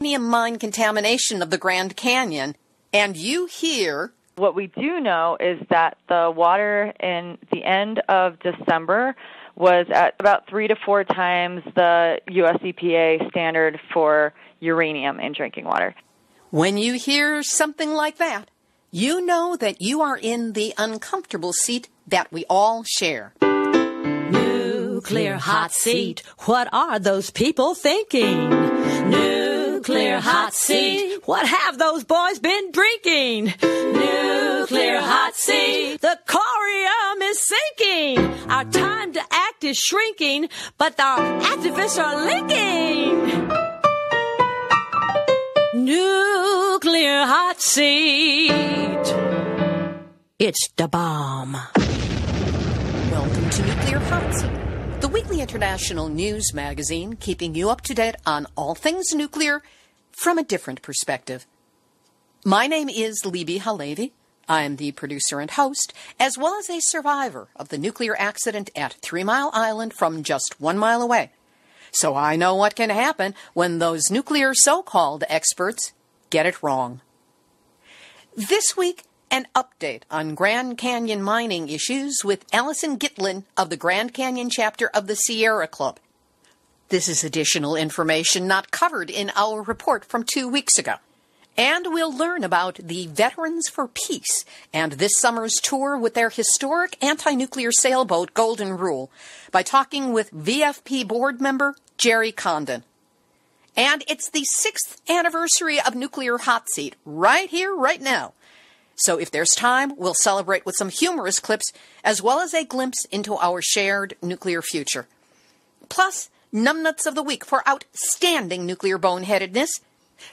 plutonium mine contamination of the Grand Canyon, and you hear... What we do know is that the water in the end of December was at about 3 to 4 times the U.S. EPA standard for uranium in drinking water. When you hear something like that, you know that you are in the uncomfortable seat that we all share. Nuclear hot seat. What are those people thinking? Nuclear hot seat. What have those boys been drinking? Nuclear hot seat. The corium is sinking. Our time to act is shrinking, but our activists are linking. Nuclear hot seat. It's the bomb. Welcome to Nuclear Hotseat, the weekly international news magazine keeping you up to date on all things nuclear from a different perspective. My name is Libby Halevi. I am the producer and host, as well as a survivor of the nuclear accident at 3 Mile Island from just 1 mile away. So I know what can happen when those nuclear so-called experts get it wrong. This week, an update on Grand Canyon mining issues with Allison Gitlin of the Grand Canyon chapter of the Sierra Club. This is additional information not covered in our report from 2 weeks ago. And we'll learn about the Veterans for Peace and this summer's tour with their historic anti-nuclear sailboat Golden Rule by talking with VFP board member Jerry Condon. And it's the 6th anniversary of Nuclear Hotseat right here, right now. So if there's time, we'll celebrate with some humorous clips as well as a glimpse into our shared nuclear future. Plus, numbnuts of the week for outstanding nuclear boneheadedness,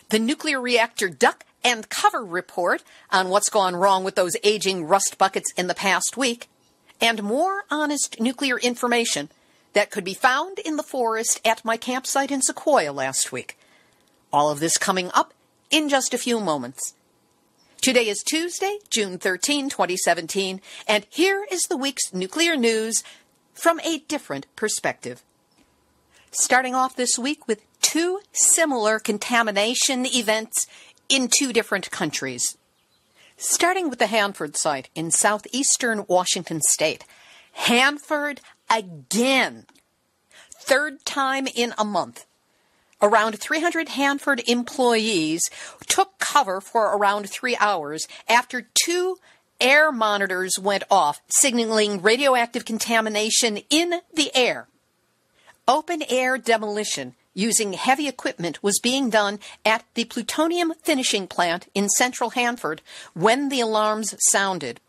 the nuclear reactor duck and cover report on what's gone wrong with those aging rust buckets in the past week, and more honest nuclear information that could be found in the forest at my campsite in Sequoia last week. All of this coming up in just a few moments. Today is Tuesday, June 13, 2017, and here is the week's nuclear news from a different perspective. Starting off this week with 2 similar contamination events in 2 different countries. Starting with the Hanford site in southeastern Washington state. Hanford again. 3rd time in a month. Around 300 Hanford employees took cover for around 3 hours after 2 air monitors went off, signaling radioactive contamination in the air. Open-air demolition using heavy equipment was being done at the plutonium finishing plant in central Hanford when the alarms sounded.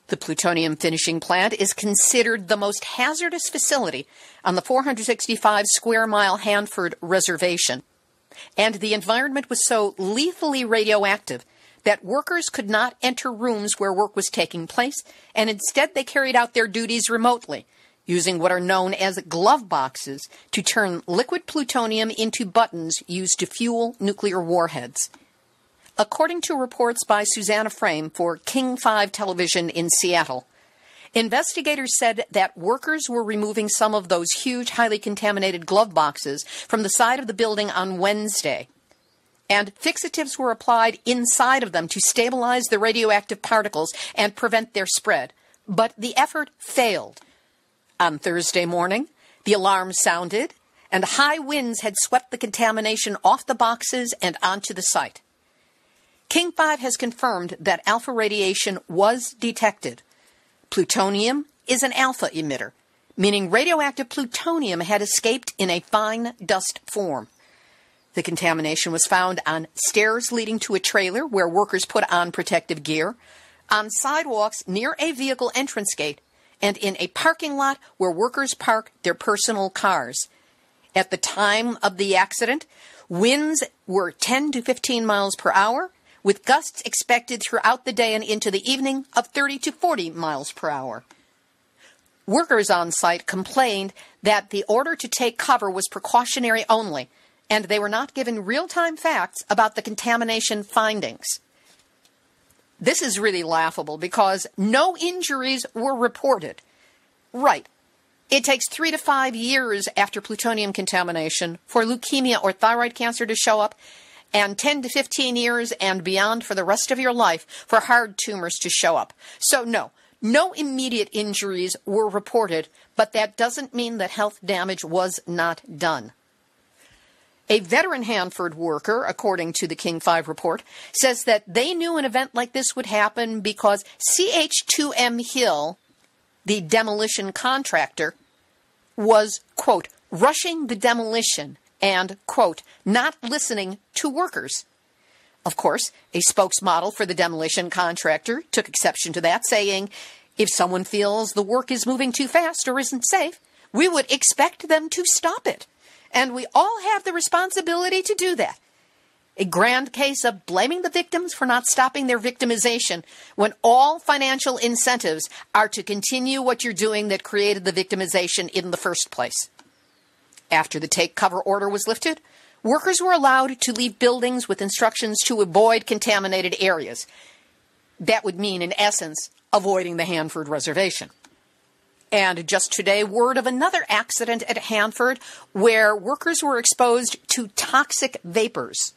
The plutonium finishing plant is considered the most hazardous facility on the 465 square mile Hanford reservation. And the environment was so lethally radioactive that workers could not enter rooms where work was taking place, and instead they carried out their duties remotely, using what are known as glove boxes to turn liquid plutonium into buttons used to fuel nuclear warheads. According to reports by Susanna Frame for King 5 Television in Seattle, investigators said that workers were removing some of those huge, highly contaminated glove boxes from the side of the building on Wednesday, and fixatives were applied inside of them to stabilize the radioactive particles and prevent their spread. But the effort failed. On Thursday morning, the alarm sounded, and high winds had swept the contamination off the boxes and onto the site. King 5 has confirmed that alpha radiation was detected. Plutonium is an alpha emitter, meaning radioactive plutonium had escaped in a fine dust form. The contamination was found on stairs leading to a trailer where workers put on protective gear, on sidewalks near a vehicle entrance gate, and in a parking lot where workers park their personal cars. At the time of the accident, winds were 10 to 15 miles per hour, with gusts expected throughout the day and into the evening of 30 to 40 miles per hour. Workers on site complained that the order to take cover was precautionary only, and they were not given real-time facts about the contamination findings. This is really laughable because no injuries were reported. Right. It takes 3 to 5 years after plutonium contamination for leukemia or thyroid cancer to show up, and 10 to 15 years and beyond for the rest of your life for hard tumors to show up. So no immediate injuries were reported, but that doesn't mean that health damage was not done. A veteran Hanford worker, according to the King 5 report, says that they knew an event like this would happen because CH2M Hill, the demolition contractor, was, quote, rushing the demolition and, quote, not listening to workers. Of course, a spokesmodel for the demolition contractor took exception to that, saying, if someone feels the work is moving too fast or isn't safe, we would expect them to stop it. And we all have the responsibility to do that. A grand case of blaming the victims for not stopping their victimization when all financial incentives are to continue what you're doing that created the victimization in the first place. After the take cover order was lifted, workers were allowed to leave buildings with instructions to avoid contaminated areas. That would mean, in essence, avoiding the Hanford Reservation. And just today, word of another accident at Hanford where workers were exposed to toxic vapors.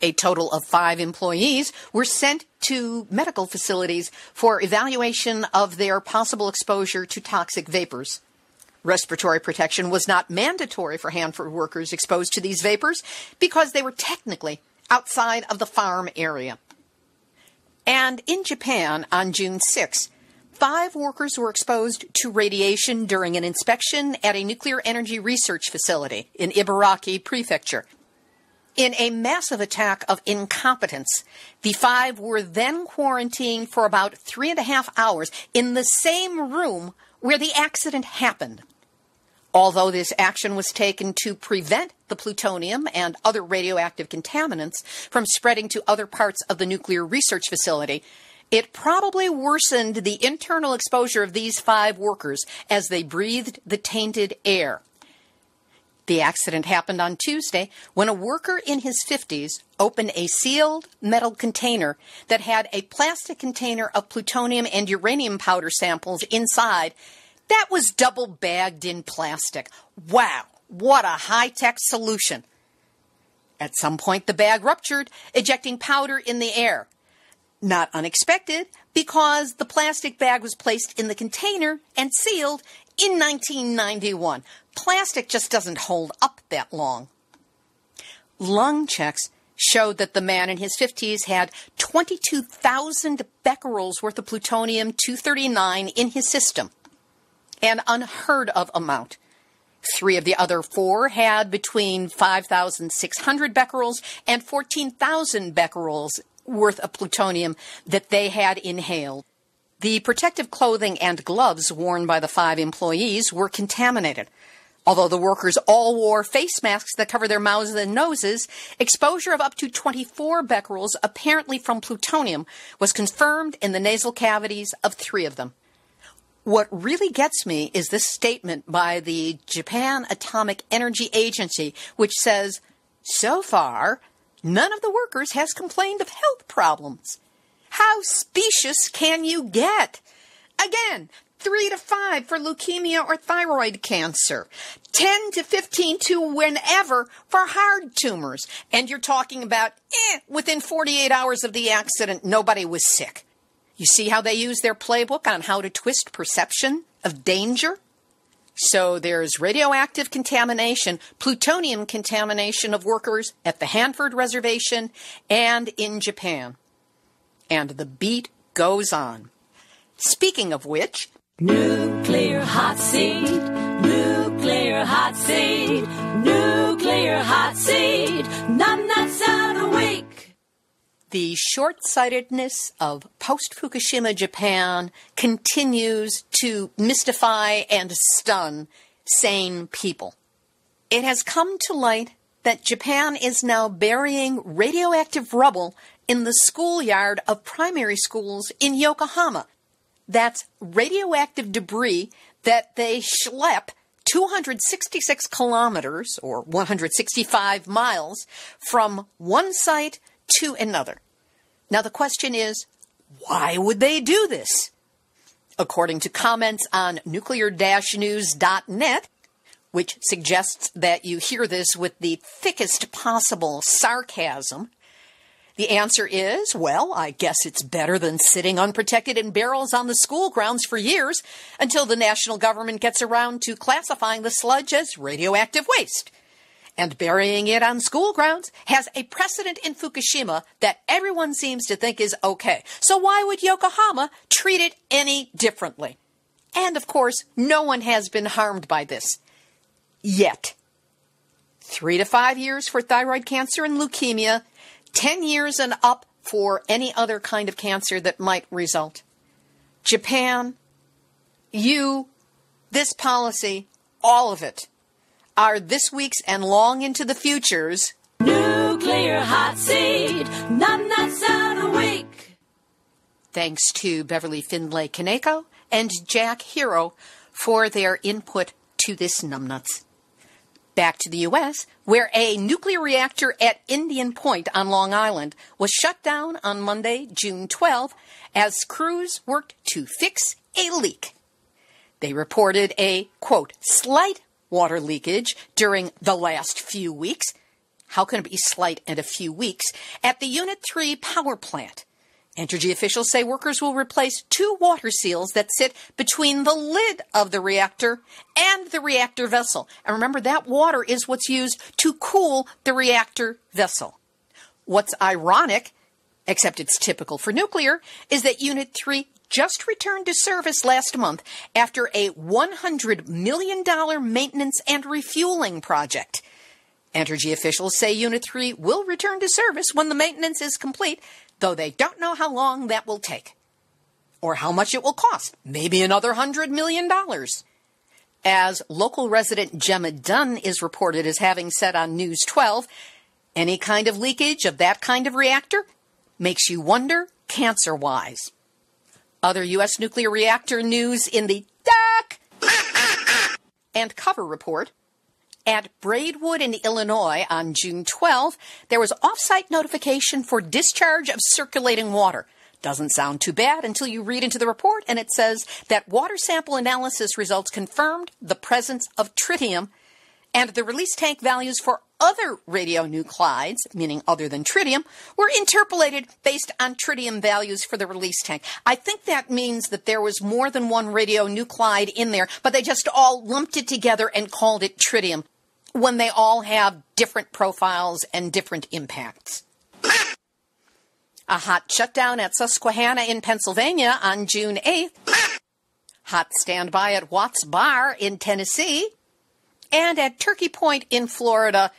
A total of 5 employees were sent to medical facilities for evaluation of their possible exposure to toxic vapors. Respiratory protection was not mandatory for Hanford workers exposed to these vapors because they were technically outside of the farm area. And in Japan, on June 6, 5 workers were exposed to radiation during an inspection at a nuclear energy research facility in Ibaraki Prefecture. In a massive attack of incompetence, the 5 were then quarantined for about 3.5 hours in the same room where the accident happened. Although this action was taken to prevent the plutonium and other radioactive contaminants from spreading to other parts of the nuclear research facility, it probably worsened the internal exposure of these 5 workers as they breathed the tainted air. The accident happened on Tuesday when a worker in his 50s opened a sealed metal container that had a plastic container of plutonium and uranium powder samples inside that was double bagged in plastic. Wow, what a high-tech solution. At some point, the bag ruptured, ejecting powder in the air. Not unexpected, because the plastic bag was placed in the container and sealed in 1991. Plastic just doesn't hold up that long. Lung checks showed that the man in his 50s had 22,000 becquerels worth of plutonium-239 in his system, an unheard of amount. 3 of the other 4 had between 5,600 becquerels and 14,000 becquerels worth of plutonium that they had inhaled. The protective clothing and gloves worn by the 5 employees were contaminated. Although the workers all wore face masks that cover their mouths and noses, exposure of up to 24 becquerels, apparently from plutonium, was confirmed in the nasal cavities of 3 of them. What really gets me is this statement by the Japan Atomic Energy Agency, which says, so far, none of the workers has complained of health problems. How specious can you get? Again, 3 to 5 for leukemia or thyroid cancer, 10 to 15 to whenever for hard tumors. And you're talking about, within 48 hours of the accident, nobody was sick. You see how they use their playbook on how to twist perception of danger? So there's radioactive contamination, plutonium contamination of workers at the Hanford Reservation and in Japan. And the beat goes on. Speaking of which, Nuclear hot seat, nuclear hot seat, nuclear hot seat, numbnuts out a week. The short-sightedness of post-Fukushima Japan continues to mystify and stun sane people. It has come to light that Japan is now burying radioactive rubble in the schoolyard of primary schools in Yokohama. That's radioactive debris that they schlep 266 kilometers, or 165 miles, from one site to another. Now the question is, why would they do this? According to comments on nuclear-news.net, which suggests that you hear this with the thickest possible sarcasm, the answer is, well, I guess it's better than sitting unprotected in barrels on the school grounds for years until the national government gets around to classifying the sludge as radioactive waste. And burying it on school grounds has a precedent in Fukushima that everyone seems to think is okay. So why would Yokohama treat it any differently? And, of course, no one has been harmed by this. Yet. 3 to 5 years for thyroid cancer and leukemia, 10 years and up for any other kind of cancer that might result. Japan, this policy, all of it, are this week's and long into the future's Nuclear Hot Seat, numbnuts out a week. Thanks to Beverly Findlay Kaneko and Jack Hero for their input to this numbnuts. Back to the U.S., where a nuclear reactor at Indian Point on Long Island was shut down on Monday, June 12, as crews worked to fix a leak. They reported a, quote, slight water leakage during the last few weeks. How can it be slight and a few weeks? At the Unit 3 power plant. Entergy officials say workers will replace 2 water seals that sit between the lid of the reactor and the reactor vessel. And remember, that water is what's used to cool the reactor vessel. What's ironic, except it's typical for nuclear, is that Unit 3 just returned to service last month after a $100 million maintenance and refueling project. Entergy officials say Unit 3 will return to service when the maintenance is complete, though they don't know how long that will take. Or how much it will cost. Maybe another $100 million. As local resident Gemma Dunn is reported as having said on News 12, any kind of leakage of that kind of reactor makes you wonder cancer-wise. Other U.S. nuclear reactor news in the duck and cover report. At Braidwood in Illinois on June 12, there was off-site notification for discharge of circulating water. Doesn't sound too bad until you read into the report, and it says that water sample analysis results confirmed the presence of tritium, and the release tank values for other radionuclides, meaning other than tritium, were interpolated based on tritium values for the release tank. I think that means that there was more than one radionuclide in there, but they just all lumped it together and called it tritium, when they all have different profiles and different impacts. A hot shutdown at Susquehanna in Pennsylvania on June 8th. Hot standby at Watts Bar in Tennessee. And at Turkey Point in Florida,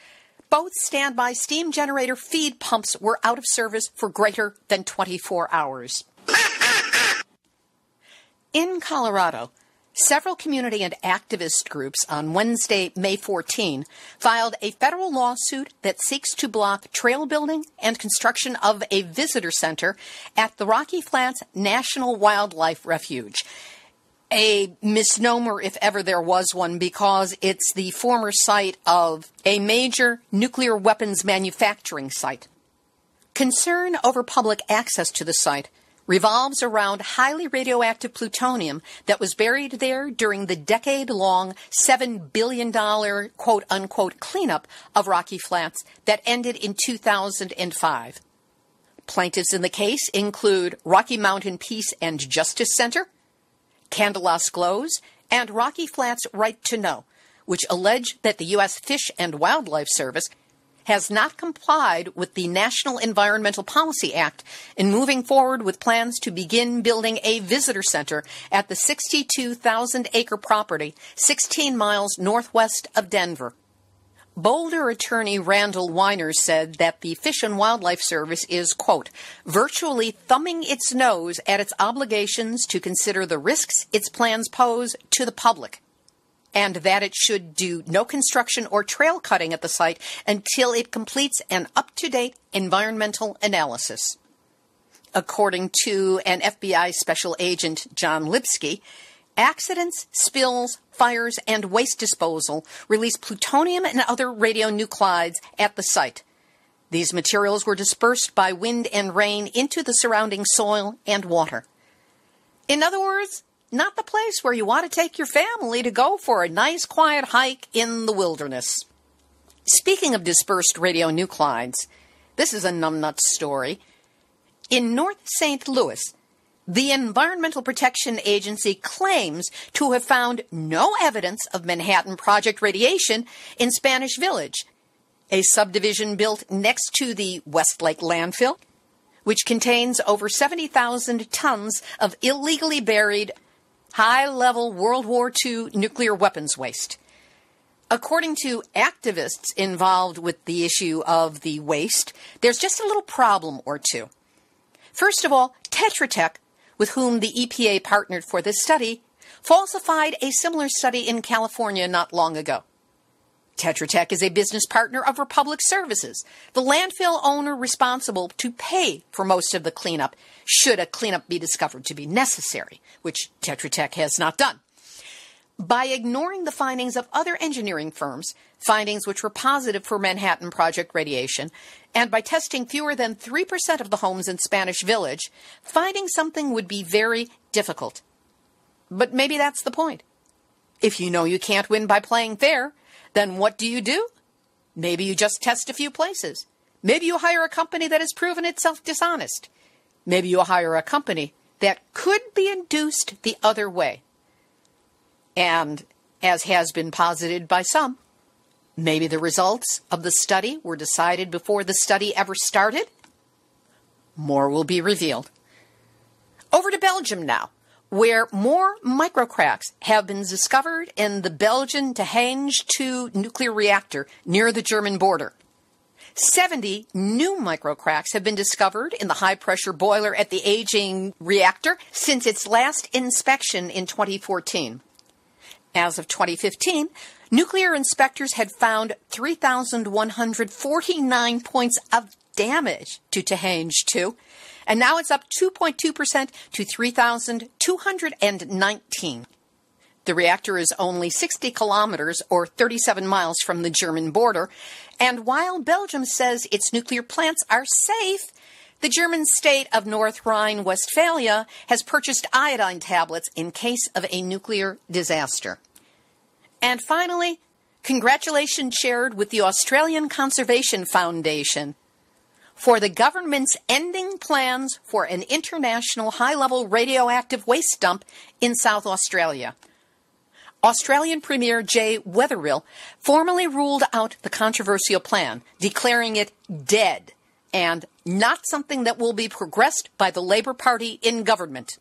both standby steam generator feed pumps were out of service for greater than 24 hours. In Colorado, several community and activist groups on Wednesday, May 14, filed a federal lawsuit that seeks to block trail building and construction of a visitor center at the Rocky Flats National Wildlife Refuge. A misnomer, if ever there was one, because it's the former site of a major nuclear weapons manufacturing site. Concern over public access to the site revolves around highly radioactive plutonium that was buried there during the decade-long $7 billion quote-unquote cleanup of Rocky Flats that ended in 2005. Plaintiffs in the case include Rocky Mountain Peace and Justice Center, Candelas Glows, and Rocky Flats Right to Know, which allege that the U.S. Fish and Wildlife Service has not complied with the National Environmental Policy Act in moving forward with plans to begin building a visitor center at the 62,000-acre property 16 miles northwest of Denver. Boulder attorney Randall Weiner said that the Fish and Wildlife Service is, quote, virtually thumbing its nose at its obligations to consider the risks its plans pose to the public, and that it should do no construction or trail cutting at the site until it completes an up-to-date environmental analysis. According to an FBI special agent, John Lipsky, accidents, spills, fires, and waste disposal release plutonium and other radionuclides at the site. These materials were dispersed by wind and rain into the surrounding soil and water. In other words, not the place where you want to take your family to go for a nice quiet hike in the wilderness. Speaking of dispersed radionuclides, this is a numbnut story. In North St. Louis, the Environmental Protection Agency claims to have found no evidence of Manhattan Project radiation in Spanish Village, a subdivision built next to the Westlake landfill, which contains over 70,000 tons of illegally buried high-level World War II nuclear weapons waste. According to activists involved with the issue of the waste, there's just a little problem or two. First of all, Tetra Tech, with whom the EPA partnered for this study, falsified a similar study in California not long ago. Tetra Tech is a business partner of Republic Services, the landfill owner responsible to pay for most of the cleanup, should a cleanup be discovered to be necessary, which Tetra Tech has not done. By ignoring the findings of other engineering firms, findings which were positive for Manhattan Project radiation, and by testing fewer than 3% of the homes in Spanish Village, finding something would be very difficult. But maybe that's the point. If you know you can't win by playing fair, then what do? Maybe you just test a few places. Maybe you hire a company that has proven itself dishonest. Maybe you hire a company that could be induced the other way. And, as has been posited by some, maybe the results of the study were decided before the study ever started? More will be revealed. Over to Belgium now, where more microcracks have been discovered in the Belgian Tihange 2 nuclear reactor near the German border. 70 new microcracks have been discovered in the high-pressure boiler at the aging reactor since its last inspection in 2014. As of 2015, nuclear inspectors had found 3,149 points of damage to Tihange 2, and now it's up 2.2% to 3,219. The reactor is only 60 kilometers or 37 miles from the German border, and while Belgium says its nuclear plants are safe, the German state of North Rhine-Westphalia has purchased iodine tablets in case of a nuclear disaster. And finally, congratulations shared with the Australian Conservation Foundation for the government's ending plans for an international high-level radioactive waste dump in South Australia. Australian Premier Jay Weatherill formally ruled out the controversial plan, declaring it dead and not something that will be progressed by the Labour Party in government.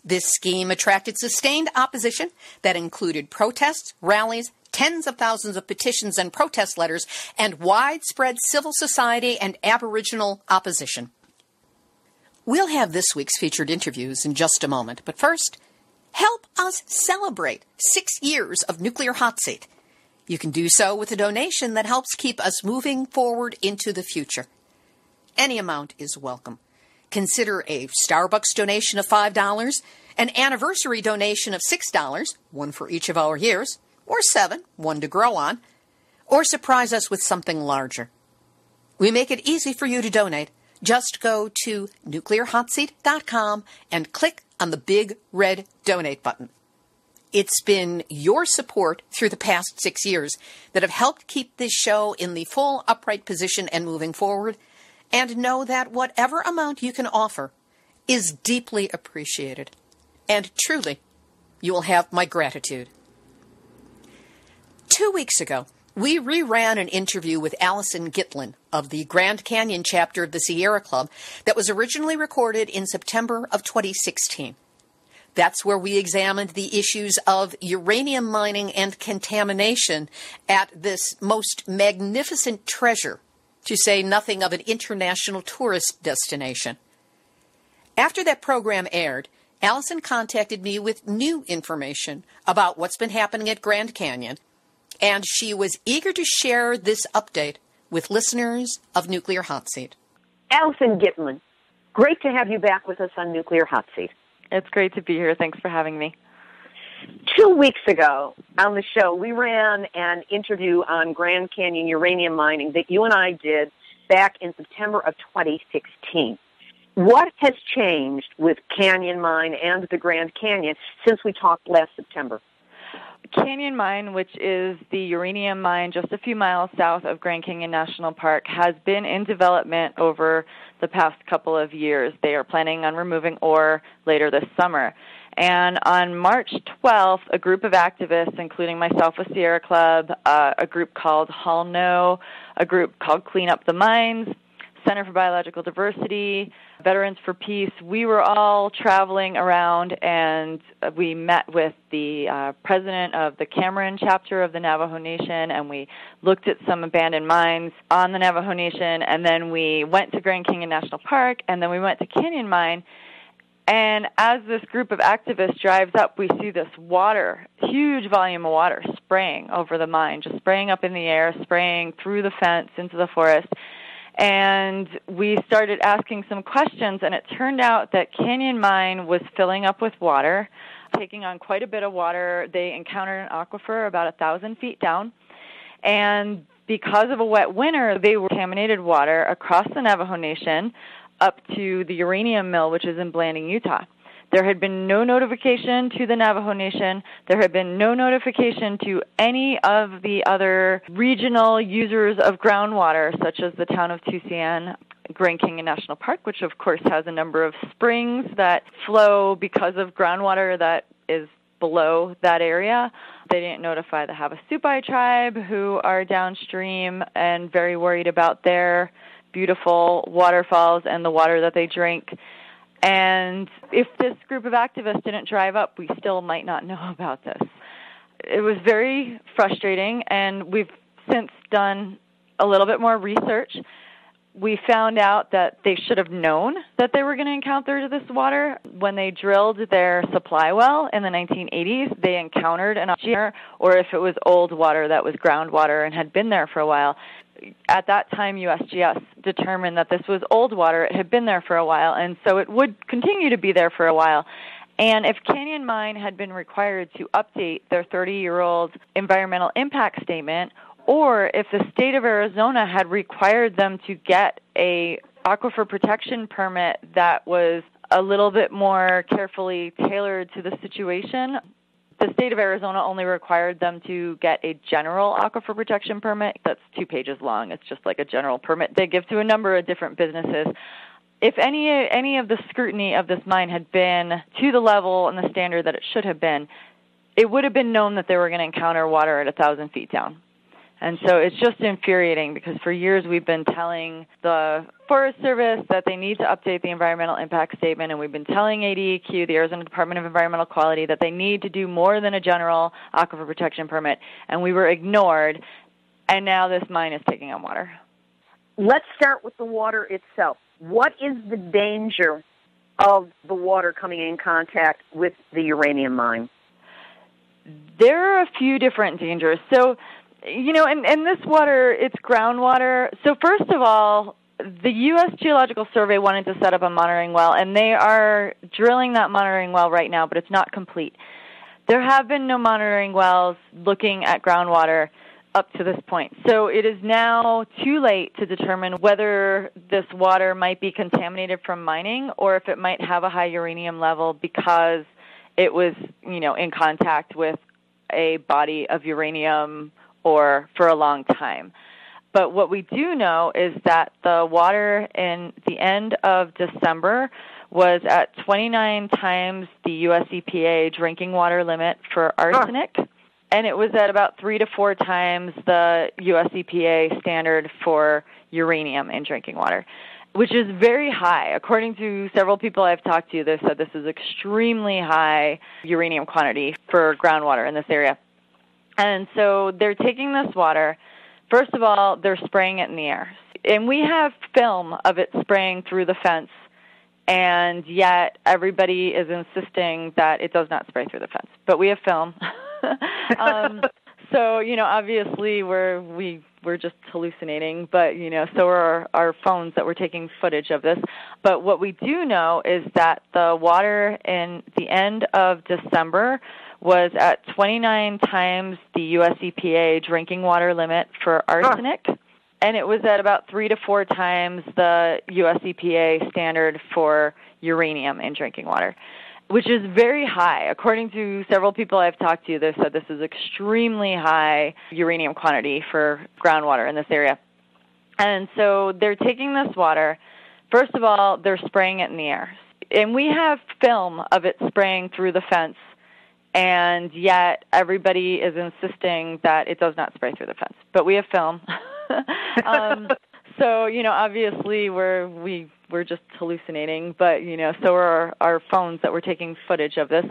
This scheme attracted sustained opposition that included protests, rallies, tens of thousands of petitions and protest letters, and widespread civil society and Aboriginal opposition. We'll have this week's featured interviews in just a moment, but first, help us celebrate 6 years of Nuclear Hotseat. You can do so with a donation that helps keep us moving forward into the future. Any amount is welcome. Consider a Starbucks donation of $5, an anniversary donation of $6, one for each of our years, or 7, one to grow on, or surprise us with something larger. We make it easy for you to donate. Just go to nuclearhotseat.com and click on the big red donate button. It's been your support through the past 6 years that have helped keep this show in the full upright position and moving forward, and know that whatever amount you can offer is deeply appreciated. And truly, you will have my gratitude. 2 weeks ago, we reran an interview with Allison Gitlin of the Grand Canyon chapter of the Sierra Club that was originally recorded in September of 2016. That's where we examined the issues of uranium mining and contamination at this most magnificent treasure, to say nothing of an international tourist destination. After that program aired, Allison contacted me with new information about what's been happening at Grand Canyon, and she was eager to share this update with listeners of Nuclear Hotseat. Allison Gitlin, great to have you back with us on Nuclear Hotseat. It's great to be here. Thanks for having me. 2 weeks ago on the show, we ran an interview on Grand Canyon uranium mining that you and I did back in September of 2016. What has changed with Canyon Mine and the Grand Canyon since we talked last September? Canyon Mine, which is the uranium mine just a few miles south of Grand Canyon National Park, has been in development over the past couple of years. They are planning on removing ore later this summer. And on March 12th, a group of activists, including myself with Sierra Club, a group called Hall No, a group called Clean Up the Mines, Center for Biological Diversity, Veterans for Peace, we were all traveling around, and we met with the president of the Cameron chapter of the Navajo Nation, and we looked at some abandoned mines on the Navajo Nation, and then we went to Grand Canyon National Park, and then we went to Canyon Mine. And as this group of activists drives up, we see this water, huge volume of water spraying over the mine, just spraying up in the air, spraying through the fence into the forest. And we started asking some questions, and it turned out that Canyon Mine was filling up with water, taking on quite a bit of water. They encountered an aquifer about 1,000 feet down, and because of a wet winter, they were contaminated water across the Navajo Nation up to the uranium mill, which is in Blanding, Utah. There had been no notification to the Navajo Nation. There had been no notification to any of the other regional users of groundwater, such as the town of Tusayan, Grand Canyon National Park, which of course has a number of springs that flow because of groundwater that is below that area. They didn't notify the Havasupai tribe, who are downstream and very worried about their beautiful waterfalls and the water that they drink. And if this group of activists didn't drive up, we still might not know about this. It was very frustrating, and we've since done a little bit more research. We found out that they should have known that they were going to encounter this water. When they drilled their supply well in the 1980s, they encountered an aquifer, or if it was old water that was groundwater and had been there for a while. At that time, USGS determined that this was old water. It had been there for a while, and so it would continue to be there for a while. And if Canyon Mine had been required to update their 30-year-old environmental impact statement, or if the state of Arizona had required them to get a aquifer protection permit that was a little bit more carefully tailored to the situation, the state of Arizona only required them to get a general aquifer protection permit that's 2 pages long. It's just like a general permit they give to a number of different businesses. If any of the scrutiny of this mine had been to the level and the standard that it should have been, it would have been known that they were going to encounter water at 1,000 feet down. And so it's just infuriating because for years we've been telling the Forest Service that they need to update the environmental impact statement, and we've been telling ADEQ, the Arizona Department of Environmental Quality, that they need to do more than a general aquifer protection permit, and we were ignored, and now this mine is taking on water. Let's start with the water itself. What is the danger of the water coming in contact with the uranium mine? There are a few different dangers. So, you know, and this water, it's groundwater. So first of all, the U.S. Geological Survey wanted to set up a monitoring well, and they are drilling that monitoring well right now, but it's not complete. There have been no monitoring wells looking at groundwater up to this point. So it is now too late to determine whether this water might be contaminated from mining or if it might have a high uranium level because it was, you know, in contact with a body of uranium or for a long time. But what we do know is that the water in the end of December was at 29 times the U.S. EPA drinking water limit for arsenic, and it was at about 3 to 4 times the U.S. EPA standard for uranium in drinking water, which is very high. According to several people I've talked to, they said this is extremely high uranium quantity for groundwater in this area. And so they're taking this water. First of all, they're spraying it in the air. And we have film of it spraying through the fence, and yet everybody is insisting that it does not spray through the fence. But we have film. So, you know, obviously we're just hallucinating, but, you know, so are our phones that we're taking footage of this. But what we do know is that the water in the end of December was at 29 times the U.S. EPA drinking water limit for arsenic, and it was at about 3 to 4 times the US EPA standard for uranium in drinking water, which is very high. According to several people I've talked to, they said this is extremely high uranium quantity for groundwater in this area. And so they're taking this water. First of all, they're spraying it in the air. And we have film of it spraying through the fence, and yet everybody is insisting that it does not spray through the fence. But we have film. So, obviously we're just hallucinating, but, so are our phones that we're taking footage of this.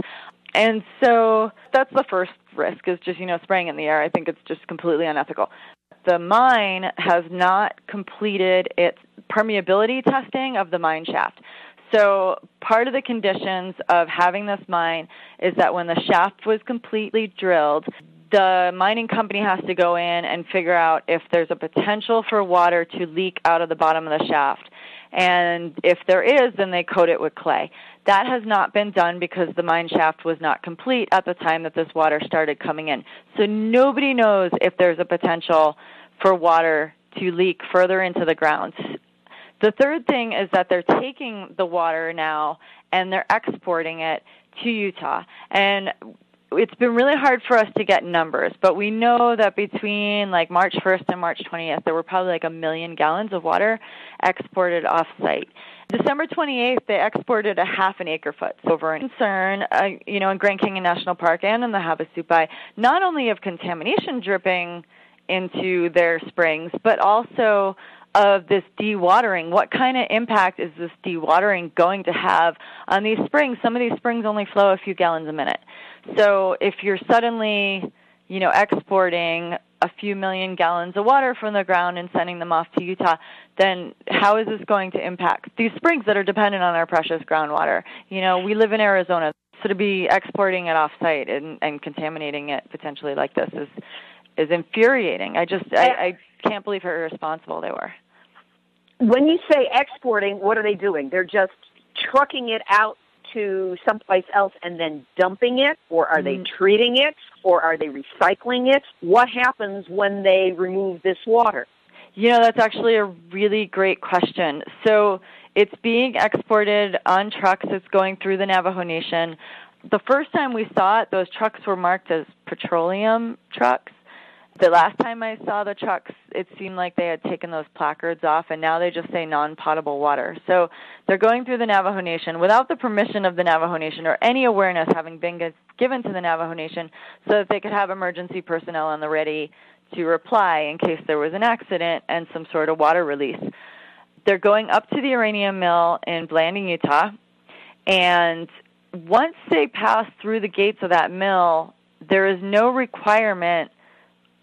And so that's the first risk is just, spraying it in the air. I think it's just completely unethical. The mine has not completed its permeability testing of the mine shaft. So part of the conditions of having this mine is that when the shaft was completely drilled, the mining company has to go in and figure out if there's a potential for water to leak out of the bottom of the shaft. And if there is, then they coat it with clay. That has not been done because the mine shaft was not complete at the time that this water started coming in. So nobody knows if there's a potential for water to leak further into the ground. The third thing is that they're taking the water now and they're exporting it to Utah. And it's been really hard for us to get numbers, but we know that between March 1st and March 20th, there were probably 1 million gallons of water exported off-site. December 28th, they exported a half an acre-foot. So we're concerned, in Grand Canyon National Park and in the Havasupai, not only of contamination dripping into their springs, but also of this dewatering. What kind of impact is this dewatering going to have on these springs? Some of these springs only flow a few gallons a minute. So if you're suddenly, exporting a few million gallons of water from the ground and sending them off to Utah, then how is this going to impact these springs that are dependent on our precious groundwater? We live in Arizona, so to be exporting it off-site and contaminating it potentially like this is infuriating. I can't believe how irresponsible they were. When you say exporting, what are they doing? They're just trucking it out to someplace else and then dumping it, or are they treating it, or are they recycling it? What happens when they remove this water? That's actually a really great question. So it's being exported on trucks. It's going through the Navajo Nation. The first time we saw it, those trucks were marked as petroleum trucks. The last time I saw the trucks, it seemed like they had taken those placards off, and now they just say non-potable water. So they're going through the Navajo Nation without the permission of the Navajo Nation or any awareness having been given to the Navajo Nation so that they could have emergency personnel on the ready to reply in case there was an accident and some sort of water release. They're going up to the uranium mill in Blanding, Utah, and once they pass through the gates of that mill, there is no requirement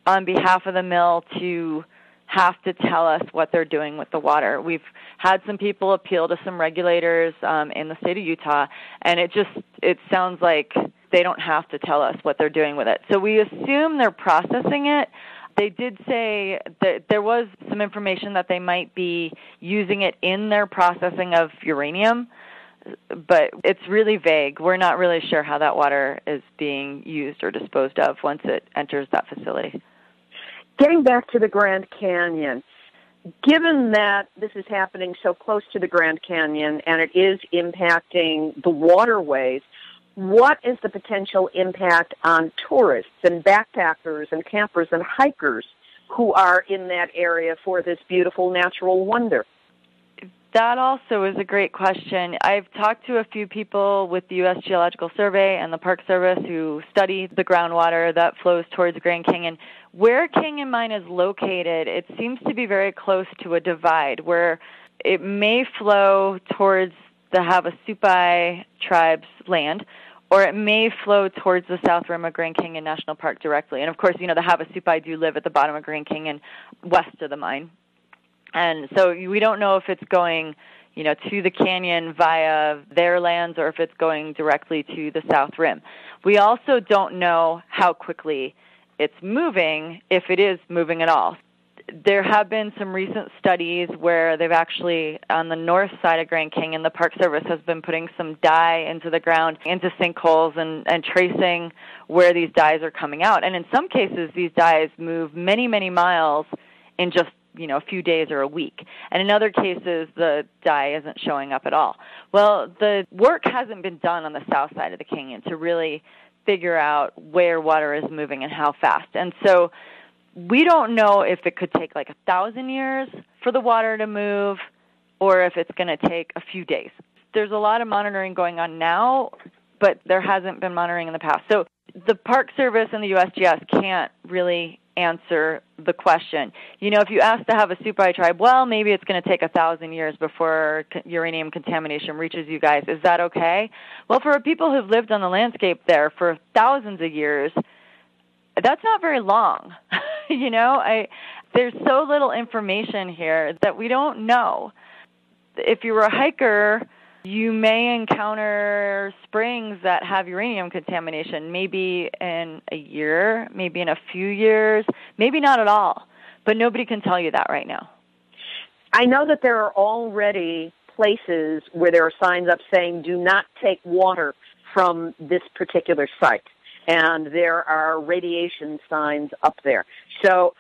on behalf of the mill to have to tell us what they're doing with the water. We've had some people appeal to some regulators in the state of Utah, and it sounds like they don't have to tell us what they're doing with it. So we assume they're processing it. They did say that there was some information that they might be using it in their processing of uranium, but it's really vague. We're not really sure how that water is being used or disposed of once it enters that facility. Getting back to the Grand Canyon, given that this is happening so close to the Grand Canyon and it is impacting the waterways, what is the potential impact on tourists and backpackers and campers and hikers who are in that area for this beautiful natural wonder? That also is a great question. I've talked to a few people with the U.S. Geological Survey and the Park Service who study the groundwater that flows towards Grand Canyon. Where Canyon Mine is located, it seems to be very close to a divide where it may flow towards the Havasupai tribe's land, or it may flow towards the south rim of Grand Canyon National Park directly. And, of course, the Havasupai do live at the bottom of Grand Canyon west of the mine. And so we don't know if it's going, to the canyon via their lands or if it's going directly to the south rim. We also don't know how quickly it's moving, if it is moving at all. There have been some recent studies where they've actually, on the north side of Grand Canyon, the Park Service has been putting some dye into the ground, into sinkholes, and tracing where these dyes are coming out. And in some cases, these dyes move many, many miles in just a few days or a week. And in other cases, the dye isn't showing up at all. Well, the work hasn't been done on the south side of the canyon to really figure out where water is moving and how fast. And so we don't know if it could take like 1,000 years for the water to move or if it's going to take a few days. There's a lot of monitoring going on now, but there hasn't been monitoring in the past. So the Park Service and the USGS can't really answer the question. If you ask to have a Supai tribe, well, maybe it's going to take 1,000 years before uranium contamination reaches you guys. Is that okay? Well, for people who've lived on the landscape there for thousands of years, that's not very long. There's so little information here that we don't know. If you were a hiker, you may encounter springs that have uranium contamination, maybe in a year, maybe in a few years, maybe not at all. But nobody can tell you that right now. I know that there are already places where there are signs up saying, do not take water from this particular site. And there are radiation signs up there. So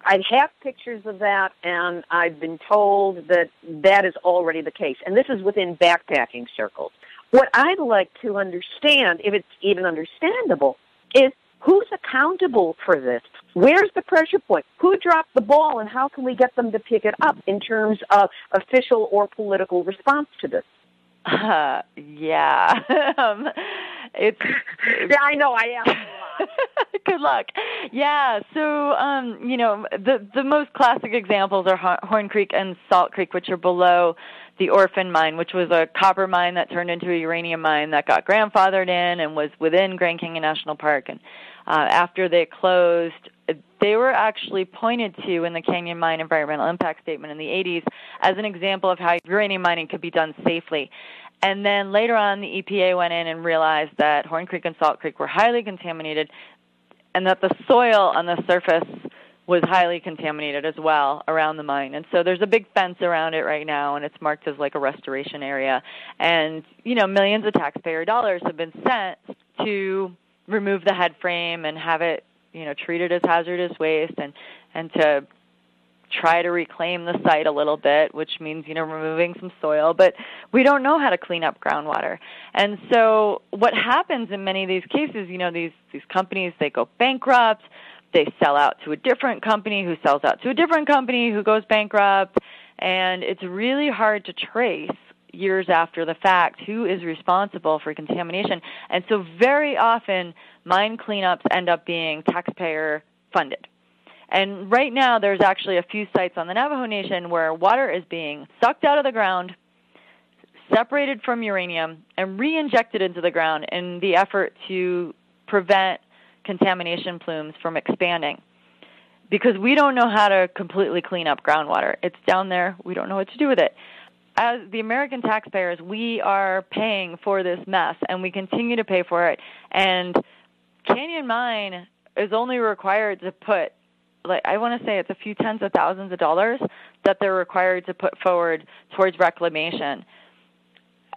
I have pictures of that, and I've been told that that is already the case. And this is within backpacking circles. What I'd like to understand, if it's even understandable, is who's accountable for this? Where's the pressure point? Who dropped the ball, and how can we get them to pick it up in terms of official or political response to this? Yeah. I know, I asked a lot. Good luck. Yeah, so, the most classic examples are Horn Creek and Salt Creek, which are below the Orphan Mine, which was a copper mine that turned into a uranium mine that got grandfathered in and was within Grand Canyon National Park. And after they closed, they were actually pointed to in the Canyon Mine Environmental Impact Statement in the 80s as an example of how uranium mining could be done safely. And then later on, the EPA went in and realized that Horn Creek and Salt Creek were highly contaminated and that the soil on the surface was highly contaminated as well around the mine. And so there's a big fence around it right now, and it's marked as like a restoration area. And, millions of taxpayer dollars have been sent to remove the head frame and have it, treated as hazardous waste and to try to reclaim the site a little bit, which means, removing some soil. But we don't know how to clean up groundwater. And so what happens in many of these cases, these companies, they go bankrupt. They sell out to a different company who sells out to a different company who goes bankrupt. And it's really hard to trace years after the fact who is responsible for contamination. And so very often mine cleanups end up being taxpayer funded. And right now, there's actually a few sites on the Navajo Nation where water is being sucked out of the ground, separated from uranium, and re-injected into the ground in the effort to prevent contamination plumes from expanding. Because we don't know how to completely clean up groundwater. It's down there. We don't know what to do with it. As the American taxpayers, we are paying for this mess, and we continue to pay for it. And Canyon Mine is only required to put, I want to say it's a few tens of thousands of dollars that they're required to put forward towards reclamation,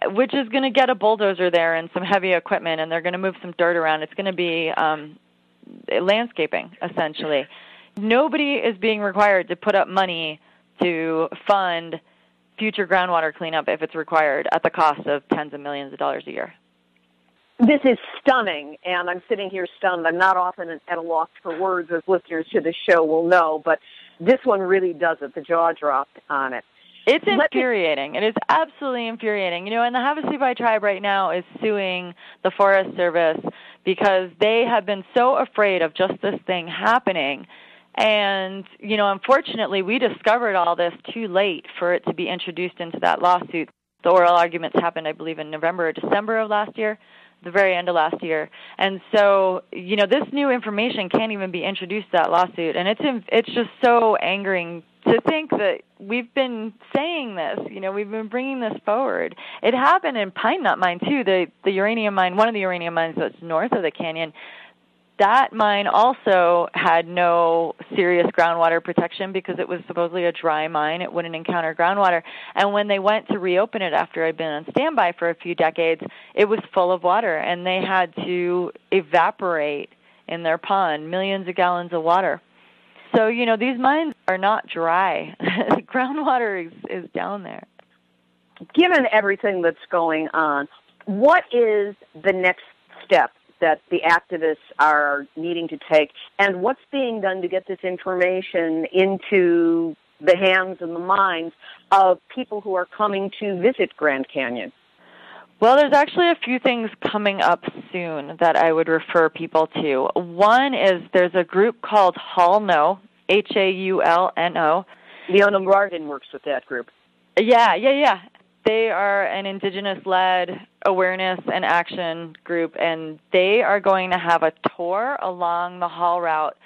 which is going to get a bulldozer there and some heavy equipment, and they're going to move some dirt around. It's going to be landscaping, essentially. Nobody is being required to put up money to fund future groundwater cleanup if it's required at the cost of tens of millions of dollars a year. This is stunning, and I'm sitting here stunned. I'm not often at a loss for words, as listeners to this show will know, but this one really does it. The jaw dropped on it. It's infuriating. It is absolutely infuriating. And the Havasupai tribe right now is suing the Forest Service because they have been so afraid of just this thing happening. And, unfortunately, we discovered all this too late for it to be introduced into that lawsuit. The oral arguments happened, I believe, in November or December of last year, the very end of last year. And so, this new information can't even be introduced to that lawsuit. And it's just so angering to think that we've been saying this, we've been bringing this forward. It happened in Pine Nut Mine, too, the uranium mine, one of the uranium mines that's north of the canyon. That mine also had no serious groundwater protection because it was supposedly a dry mine. It wouldn't encounter groundwater. And when they went to reopen it after I'd been on standby for a few decades, it was full of water, and they had to evaporate in their pond millions of gallons of water. So, these mines are not dry. The groundwater is down there. Given everything that's going on, what is the next step that the activists are needing to take, and what's being done to get this information into the hands and the minds of people who are coming to visit Grand Canyon? Well, there's actually a few things coming up soon that I would refer people to. One is there's a group called HAULNO, HAULNO. Leona Martin works with that group. Yeah. They are an indigenous-led awareness and action group, and they are going to have a tour along the haul route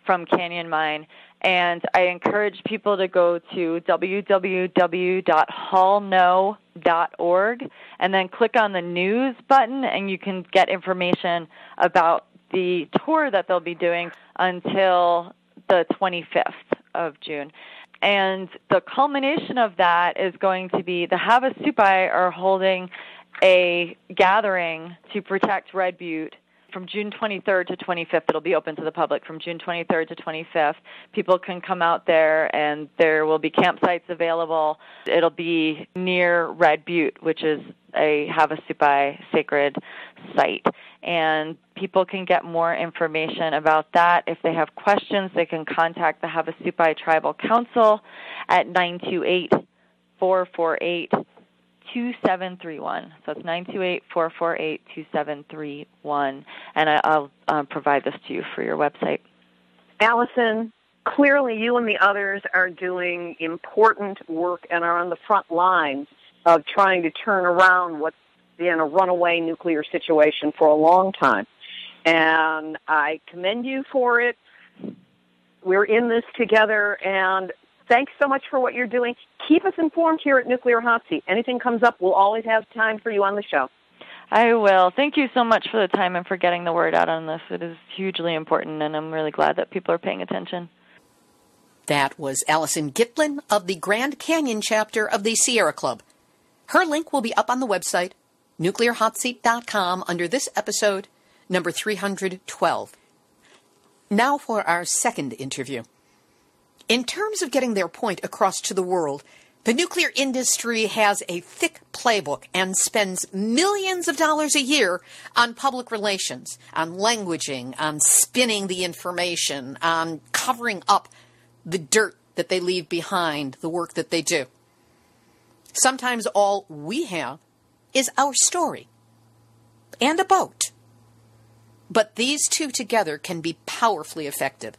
from Canyon Mine. And I encourage people to go to www.haulno.org and then click on the news button, and you can get information about the tour that they'll be doing until the 25th of June. And the culmination of that is going to be the Havasupai are holding a gathering to protect Red Butte from June 23rd to 25th. It'll be open to the public from June 23rd to 25th. People can come out there, and there will be campsites available. It'll be near Red Butte, which is a Havasupai sacred site. And people can get more information about that. If they have questions, they can contact the Havasupai Tribal Council at 928-448-2731. So it's 928-448-2731. And I'll provide this to you for your website. Allison, clearly you and the others are doing important work and are on the front lines of trying to turn around what's been a runaway nuclear situation for a long time. And I commend you for it. We're in this together, and thanks so much for what you're doing. Keep us informed here at Nuclear Hot Seat. Anything comes up, we'll always have time for you on the show. I will. Thank you so much for the time and for getting the word out on this. It is hugely important, and I'm really glad that people are paying attention. That was Allison Gitlin of the Grand Canyon chapter of the Sierra Club. Her link will be up on the website, nuclearhotseat.com, under this episode, number 312. Now for our second interview. In terms of getting their point across to the world, the nuclear industry has a thick playbook and spends millions of dollars a year on public relations, on languaging, on spinning the information, on covering up the dirt that they leave behind, the work that they do. Sometimes all we have is our story and a boat. But these two together can be powerfully effective.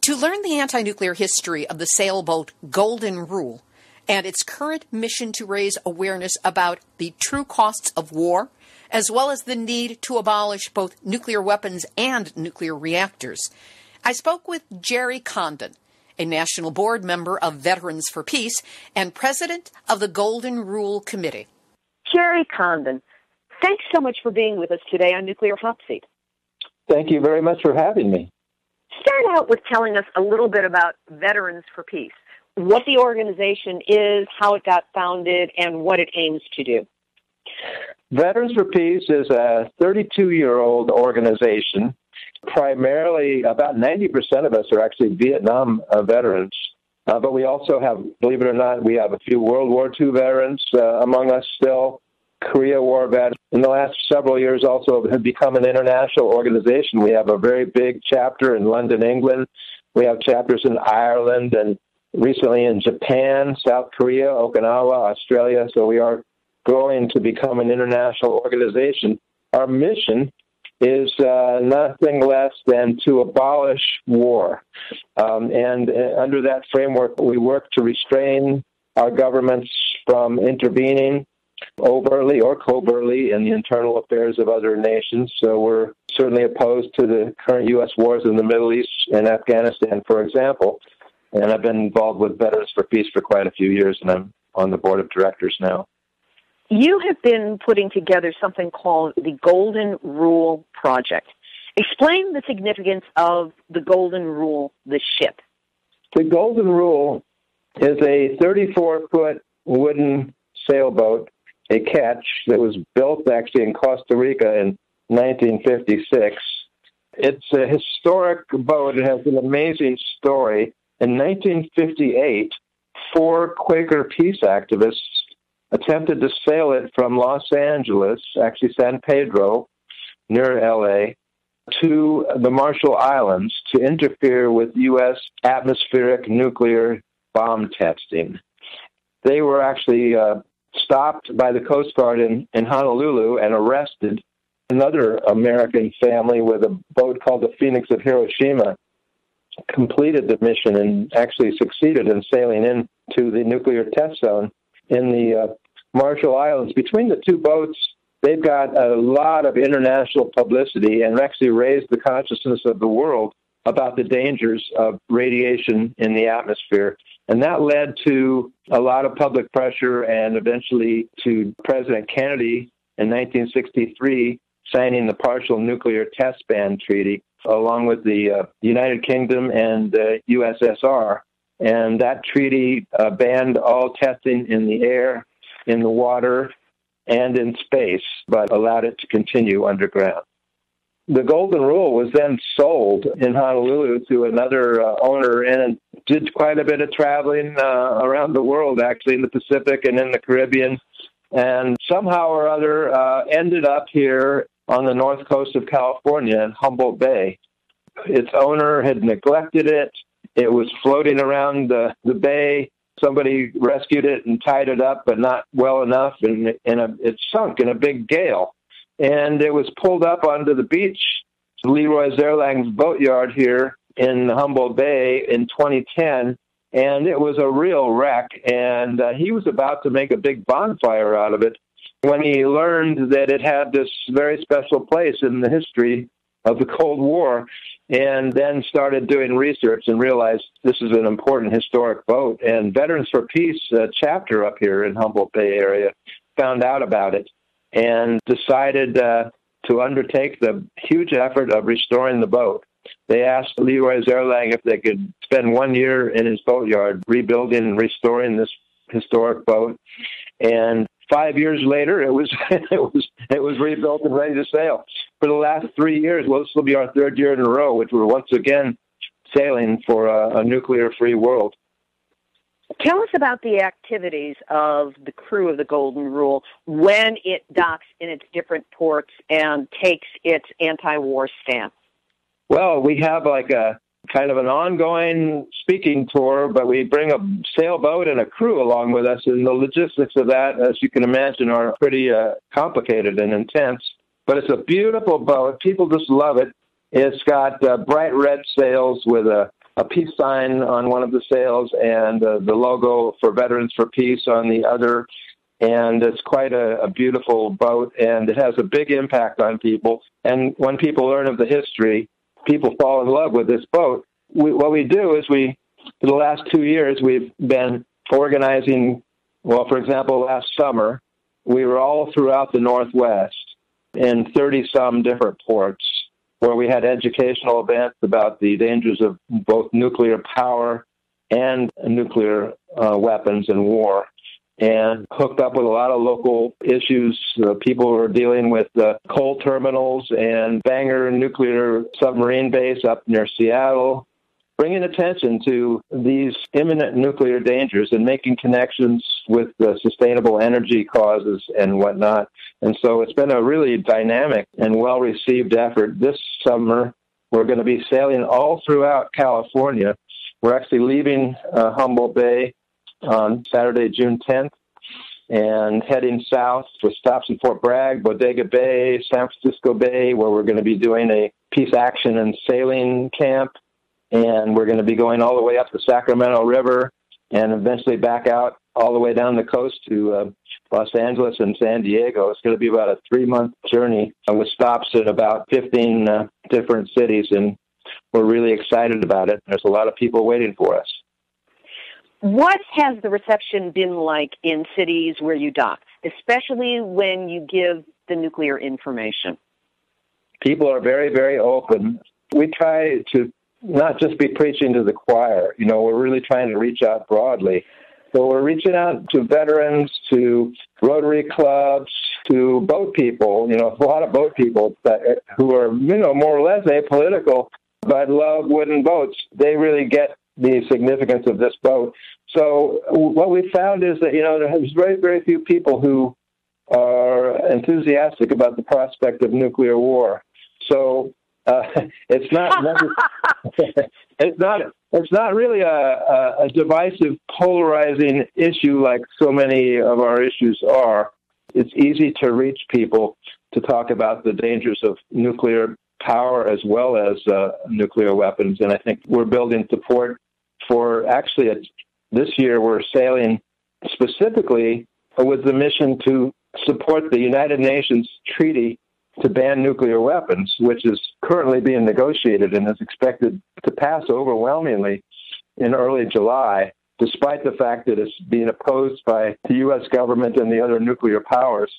To learn the anti-nuclear history of the sailboat Golden Rule and its current mission to raise awareness about the true costs of war, as well as the need to abolish both nuclear weapons and nuclear reactors, I spoke with Jerry Condon, a national board member of Veterans for Peace and president of the Golden Rule Committee. Jerry Condon, thanks so much for being with us today on Nuclear Hot Seat. Thank you very much for having me. Start out with telling us a little bit about Veterans for Peace, what the organization is, how it got founded, and what it aims to do. Veterans for Peace is a 32-year-old organization. Primarily, about 90% of us are actually Vietnam veterans. But we also have, believe it or not, we have a few World War II veterans among us still, Korea War veterans. In the last several years also have become an international organization. We have a very big chapter in London, England. We have chapters in Ireland and recently in Japan, South Korea, Okinawa, Australia. So we are growing to become an international organization. Our mission is nothing less than to abolish war. And under that framework, we work to restrain our governments from intervening overtly or covertly in the internal affairs of other nations. So we're certainly opposed to the current U.S. wars in the Middle East and Afghanistan, for example. And I've been involved with Veterans for Peace for quite a few years, and I'm on the board of directors now. You have been putting together something called the Golden Rule Project. Explain the significance of the Golden Rule, the ship. The Golden Rule is a 34-foot wooden sailboat, a ketch that was built actually in Costa Rica in 1956. It's a historic boat. It has an amazing story. In 1958, 4 Quaker peace activists attempted to sail it from Los Angeles, actually San Pedro, near L.A., to the Marshall Islands to interfere with U.S. atmospheric nuclear bomb testing. They were actually stopped by the Coast Guard in Honolulu and arrested. Another American family with a boat called the Phoenix of Hiroshima completed the mission and actually succeeded in sailing into the nuclear test zone in the Marshall Islands. Between the two boats, they've got a lot of international publicity and actually raised the consciousness of the world about the dangers of radiation in the atmosphere. And that led to a lot of public pressure and eventually to President Kennedy in 1963 signing the Partial Nuclear Test Ban Treaty, along with the United Kingdom and the USSR. And that treaty banned all testing in the air, in the water, and in space, but allowed it to continue underground. The Golden Rule was then sold in Honolulu to another owner and did quite a bit of traveling around the world, actually, in the Pacific and in the Caribbean, and somehow or other ended up here on the north coast of California in Humboldt Bay. Its owner had neglected it. It was floating around the bay. Somebody rescued it and tied it up, but not well enough, and it sunk in a big gale. And it was pulled up onto the beach, Leroy Zerlang's boatyard here in Humboldt Bay in 2010, and it was a real wreck, and he was about to make a big bonfire out of it when he learned that it had this very special place in the history of the Cold War, and then started doing research and realized this is an important historic boat. And Veterans for Peace chapter up here in Humboldt Bay area found out about it and decided to undertake the huge effort of restoring the boat. They asked Leroy Zerlang if they could spend 1 year in his boatyard rebuilding and restoring this historic boat. And 5 years later, it was rebuilt and ready to sail. For the last 3 years, well, this will be our 3rd year in a row, which we're once again sailing for a nuclear-free world. Tell us about the activities of the crew of the Golden Rule when it docks in its different ports and takes its anti-war stance. Well, we have like a kind of an ongoing speaking tour, but we bring a sailboat and a crew along with us, and the logistics of that, as you can imagine, are pretty complicated and intense. But it's a beautiful boat. People just love it. It's got bright red sails with a peace sign on one of the sails and the logo for Veterans for Peace on the other. And it's quite a beautiful boat, and it has a big impact on people. And when people learn of the history, people fall in love with this boat. What we do is for the last 2 years, we've been organizing, well, for example, last summer, we were all throughout the Northwest in 30-some different ports where we had educational events about the dangers of both nuclear power and nuclear weapons and war, and hooked up with a lot of local issues. People were dealing with coal terminals and Bangor nuclear submarine base up near Seattle, bringing attention to these imminent nuclear dangers and making connections with sustainable energy causes and whatnot. And so it's been a really dynamic and well-received effort. This summer, we're going to be sailing all throughout California. We're actually leaving Humboldt Bay on Saturday, June 10th, and heading south with stops in Fort Bragg, Bodega Bay, San Francisco Bay, where we're going to be doing a peace action and sailing camp. And we're going to be going all the way up the Sacramento River and eventually back out all the way down the coast to Los Angeles and San Diego. It's going to be about a 3-month journey with stops at about 15 different cities, and we're really excited about it. There's a lot of people waiting for us. What has the reception been like in cities where you dock, especially when you give the nuclear information? People are very, very open. We try to not just be preaching to the choir. You know, we're really trying to reach out broadly. So we're reaching out to veterans, to Rotary clubs, to boat people, a lot of boat people who are, more or less apolitical, but love wooden boats. They really get the significance of this boat. So what we found is that, there's very, very few people who are enthusiastic about the prospect of nuclear war. So it's not really a divisive, polarizing issue like so many of our issues are. It's easy to reach people to talk about the dangers of nuclear power as well as nuclear weapons. And I think we're building support for, actually, this year we're sailing specifically with the mission to support the United Nations treaty to ban nuclear weapons, which is currently being negotiated and is expected to pass overwhelmingly in early July, despite the fact that it's being opposed by the U.S. government and the other nuclear powers.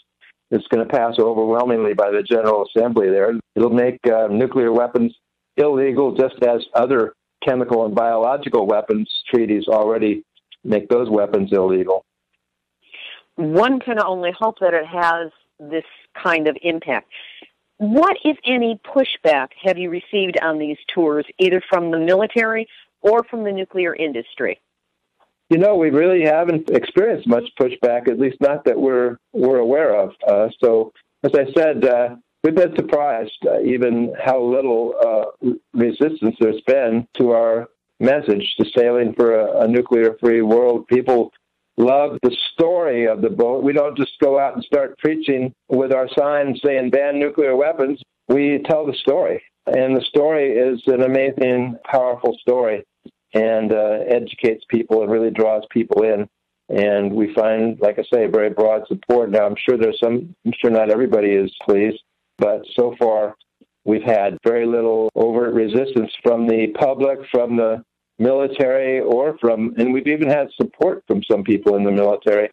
It's going to pass overwhelmingly by the General Assembly there. It'll make nuclear weapons illegal, just as other chemical and biological weapons treaties already make those weapons illegal. One can only hope that it has this kind of impact. What, if any, pushback have you received on these tours, either from the military or from the nuclear industry? We really haven't experienced much pushback, at least not that we're aware of. So, as I said, we've been surprised even how little resistance there's been to our message to sailing for a nuclear-free world. People love the story of the boat. We don't just go out and start preaching with our signs saying ban nuclear weapons. We tell the story. And the story is an amazing, powerful story, and educates people and really draws people in. And we find, like I say, very broad support. Now, I'm sure not everybody is pleased, but so far we've had very little overt resistance from the public, from the military, and we've even had support from some people in the military.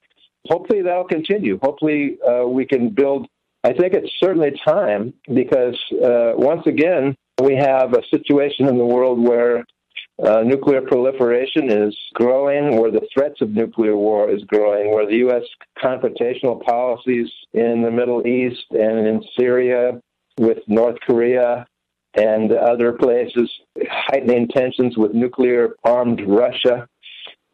Hopefully that'll continue. Hopefully we can build. I think it's certainly time, because once again, we have a situation in the world where nuclear proliferation is growing, where the threats of nuclear war is growing, where the U.S. confrontational policies in the Middle East and in Syria with North Korea and other places, heightening tensions with nuclear-armed Russia,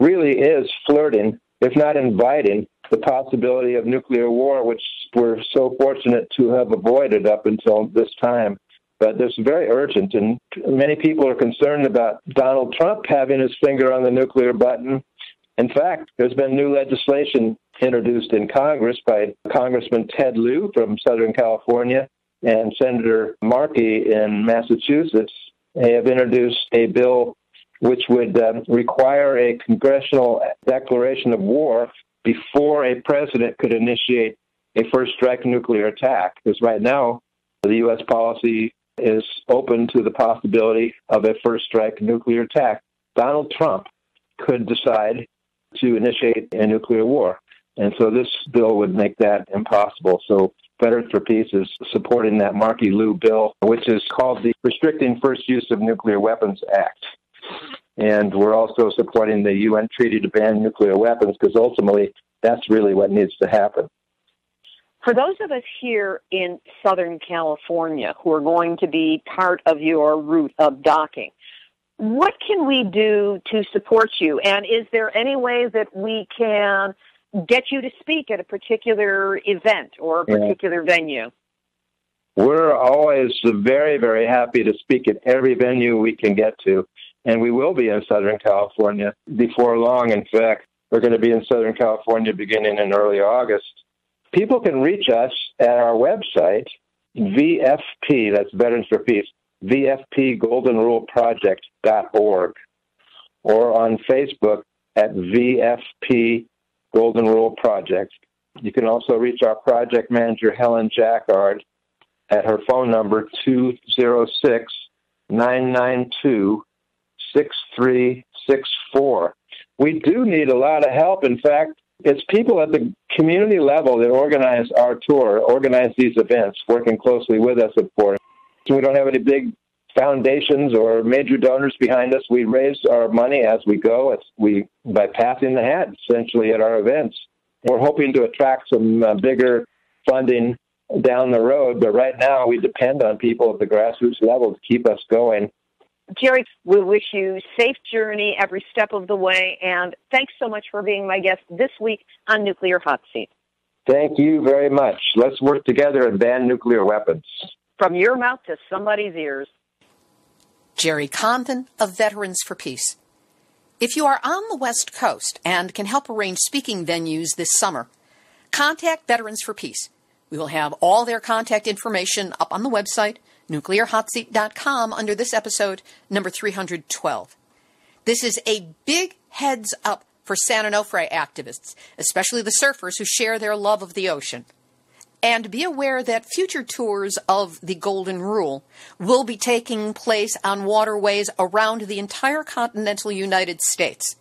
really is flirting, if not inviting, the possibility of nuclear war, which we're so fortunate to have avoided up until this time. But this is very urgent, and many people are concerned about Donald Trump having his finger on the nuclear button. In fact, there's been new legislation introduced in Congress by Congressman Ted Lieu from Southern California and Senator Markey in Massachusetts. They have introduced a bill which would require a congressional declaration of war before a president could initiate a first-strike nuclear attack. Because right now, the U.S. policy is open to the possibility of a first-strike nuclear attack. Donald Trump could decide to initiate a nuclear war. And so this bill would make that impossible. So Veterans for Peace is supporting that Markey-Lieu bill, which is called the Restricting First Use of Nuclear Weapons Act. And we're also supporting the UN Treaty to ban nuclear weapons, because ultimately that's really what needs to happen. For those of us here in Southern California who are going to be part of your route of docking, what can we do to support you? And is there any way that we can get you to speak at a particular event or a particular venue? We're always very, very happy to speak at every venue we can get to. And we will be in Southern California before long. In fact, we're going to be in Southern California beginning in early August. People can reach us at our website, VFP, that's Veterans for Peace, VFPGoldenRuleProject.org, or on Facebook at VFP Golden Rule Project. You can also reach our project manager, Helen Jackard, at her phone number, 206-992-6364. We do need a lot of help. In fact, it's people at the community level that organize our tour, organize these events, working closely with us, of course. We don't have any big foundations or major donors behind us. We raise our money as we go. By passing the hat, essentially, at our events. We're hoping to attract some bigger funding down the road. But right now, we depend on people at the grassroots level to keep us going. Jerry, we wish you safe journey every step of the way, and thanks so much for being my guest this week on Nuclear Hot Seat. Thank you very much. Let's work together and ban nuclear weapons. From your mouth to somebody's ears. Jerry Condon of Veterans for Peace. If you are on the West Coast and can help arrange speaking venues this summer, contact Veterans for Peace. We will have all their contact information up on the website, nuclearhotseat.com, under this episode, number 312. This is a big heads up for San Onofre activists, especially the surfers who share their love of the ocean. And be aware that future tours of the Golden Rule will be taking place on waterways around the entire continental United States.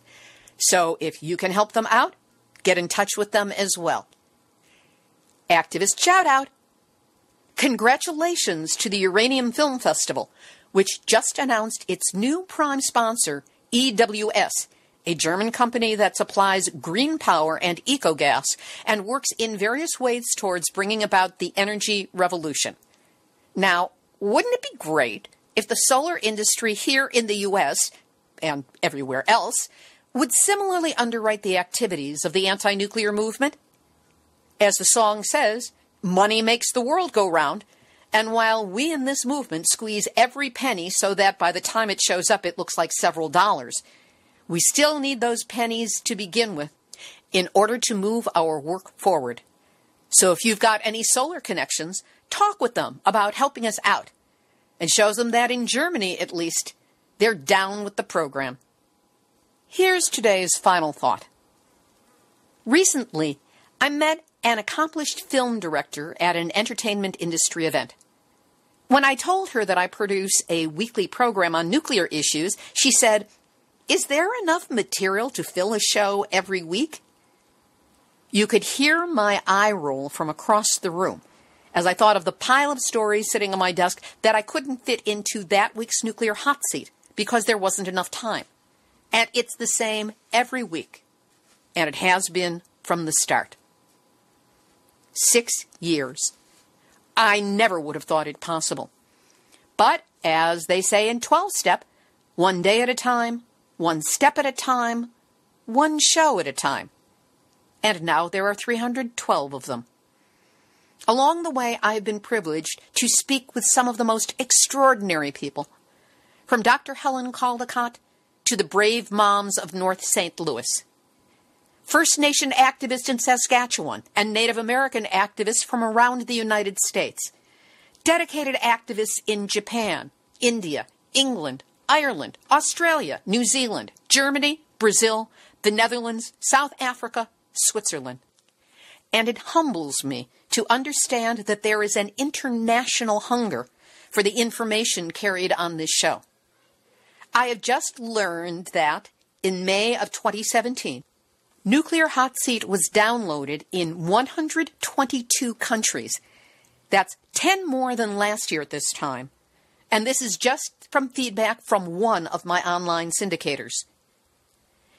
So if you can help them out, get in touch with them as well. Activist shout out. Congratulations to the Uranium Film Festival, which just announced its new prime sponsor, EWS, a German company that supplies green power and eco-gas and works in various ways towards bringing about the energy revolution. Now, wouldn't it be great if the solar industry here in the U.S. and everywhere else would similarly underwrite the activities of the anti-nuclear movement? As the song says, money makes the world go round, and while we in this movement squeeze every penny so that by the time it shows up it looks like several dollars, we still need those pennies to begin with in order to move our work forward. So if you've got any solar connections, talk with them about helping us out, and show them that in Germany, at least, they're down with the program. Here's today's final thought. Recently, I met an accomplished film director at an entertainment industry event. When I told her that I produce a weekly program on nuclear issues, she said, "Is there enough material to fill a show every week?" You could hear my eye roll from across the room as I thought of the pile of stories sitting on my desk that I couldn't fit into that week's Nuclear Hot Seat because there wasn't enough time. And it's the same every week. And it has been from the start. 6 years. I never would have thought it possible. But, as they say in 12-step, one day at a time, one step at a time, one show at a time. And now there are 312 of them. Along the way, I have been privileged to speak with some of the most extraordinary people, from Dr. Helen Caldecott to the brave moms of North St. Louis, First Nation activists in Saskatchewan, and Native American activists from around the United States, dedicated activists in Japan, India, England, Ireland, Australia, New Zealand, Germany, Brazil, the Netherlands, South Africa, Switzerland. And it humbles me to understand that there is an international hunger for the information carried on this show. I have just learned that in May of 2017, Nuclear Hot Seat was downloaded in 122 countries. That's 10 more than last year at this time. And this is just from feedback from one of my online syndicators.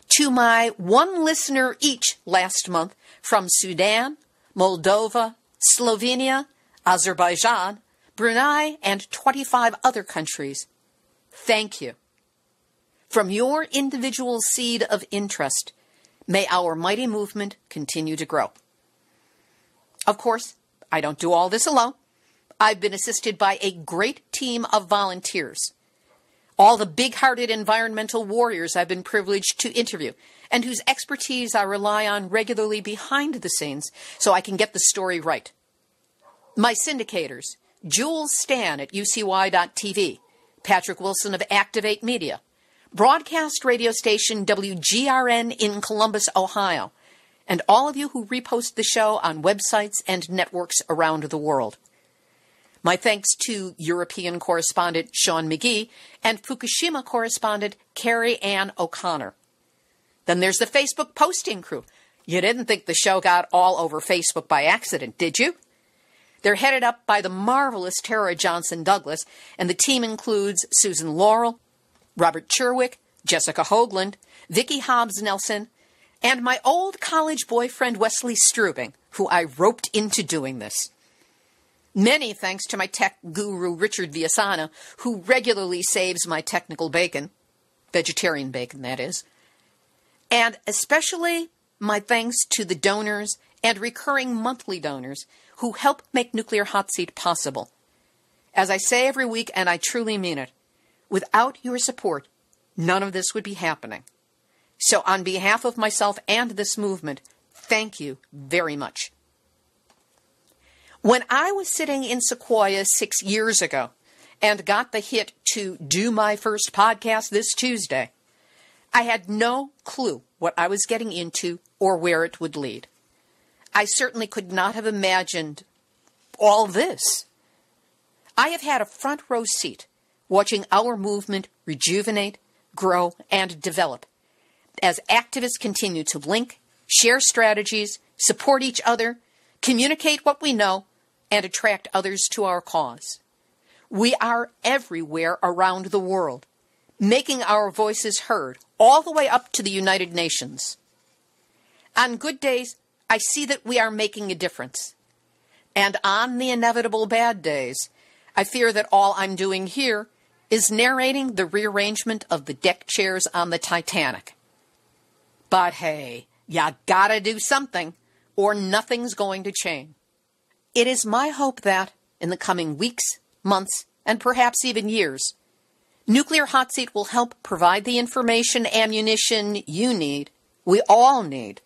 To my one listener each last month from Sudan, Moldova, Slovenia, Azerbaijan, Brunei, and 25 other countries, thank you. From your individual seed of interest, may our mighty movement continue to grow. Of course, I don't do all this alone. I've been assisted by a great team of volunteers, all the big-hearted environmental warriors I've been privileged to interview, and whose expertise I rely on regularly behind the scenes so I can get the story right. My syndicators, Jules Stan at UCY.TV, Patrick Wilson of Activate Media, broadcast radio station WGRN in Columbus, Ohio, and all of you who repost the show on websites and networks around the world. My thanks to European correspondent Sean McGee and Fukushima correspondent Carrie Ann O'Connor. Then there's the Facebook posting crew. You didn't think the show got all over Facebook by accident, did you? They're headed up by the marvelous Tara Johnson Douglas, and the team includes Susan Laurel, Robert Cherwick, Jessica Hoagland, Vicki Hobbs Nelson, and my old college boyfriend Wesley Strubing, who I roped into doing this. Many thanks to my tech guru, Richard Viasana, who regularly saves my technical bacon, vegetarian bacon, that is. And especially my thanks to the donors and recurring monthly donors who help make Nuclear Hot Seat possible. As I say every week, and I truly mean it, without your support, none of this would be happening. So on behalf of myself and this movement, thank you very much. When I was sitting in Sequoia 6 years ago and got the hit to do my first podcast this Tuesday, I had no clue what I was getting into or where it would lead. I certainly could not have imagined all this. I have had a front row seat watching our movement rejuvenate, grow, and develop as activists continue to link, share strategies, support each other, communicate what we know, and attract others to our cause. We are everywhere around the world, making our voices heard all the way up to the United Nations. On good days, I see that we are making a difference. And on the inevitable bad days, I fear that all I'm doing here is narrating the rearrangement of the deck chairs on the Titanic. But hey, you gotta do something, or nothing's going to change. It is my hope that, in the coming weeks, months, and perhaps even years, Nuclear Hot Seat will help provide the information, ammunition you need, we all need,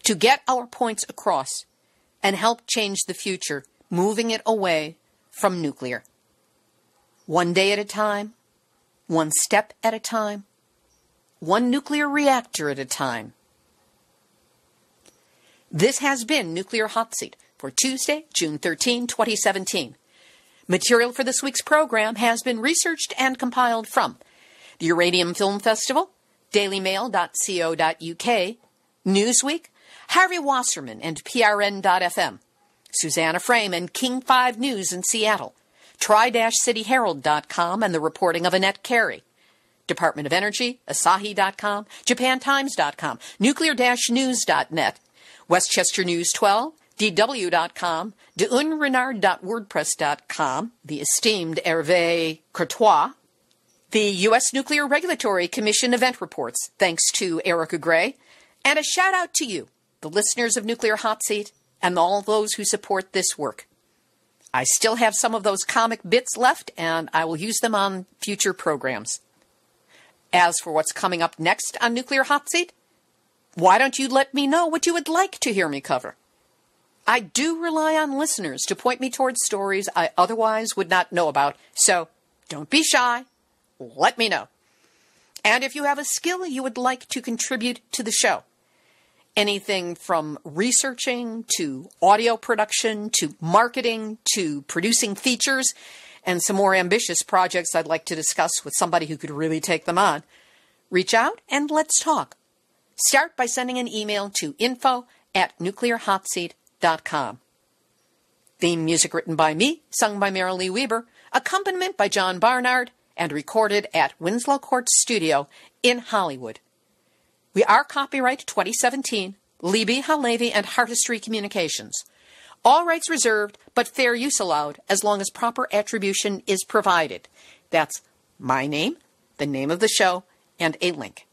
to get our points across and help change the future, moving it away from nuclear. One day at a time, one step at a time, one nuclear reactor at a time. This has been Nuclear Hot Seat for Tuesday, June 13, 2017. Material for this week's program has been researched and compiled from the Uranium Film Festival, dailymail.co.uk, Newsweek, Harvey Wasserman and PRN.FM, Susanna Frame and King 5 News in Seattle, Tri-CityHerald.com and the reporting of Annette Carey, Department of Energy, Asahi.com, JapanTimes.com, Nuclear-News.net, Westchester News 12, DW.com, deunrenard.wordpress.com, the esteemed Hervé Courtois, the U.S. Nuclear Regulatory Commission event reports, thanks to Erica Gray, and a shout-out to you, the listeners of Nuclear Hot Seat, and all those who support this work. I still have some of those comic bits left, and I will use them on future programs. As for what's coming up next on Nuclear Hot Seat, why don't you let me know what you would like to hear me cover? I do rely on listeners to point me towards stories I otherwise would not know about, so don't be shy. Let me know. And if you have a skill you would like to contribute to the show, anything from researching to audio production to marketing to producing features and some more ambitious projects I'd like to discuss with somebody who could really take them on, reach out and let's talk. Start by sending an email to info@nuclearhotseat.com. Theme music written by me, sung by Marilee Weber, accompaniment by John Barnard, and recorded at Winslow Court Studio in Hollywood. We are copyright 2017, Libby, Halevi, and Heartistry Communications. All rights reserved, but fair use allowed as long as proper attribution is provided. That's my name, the name of the show, and a link.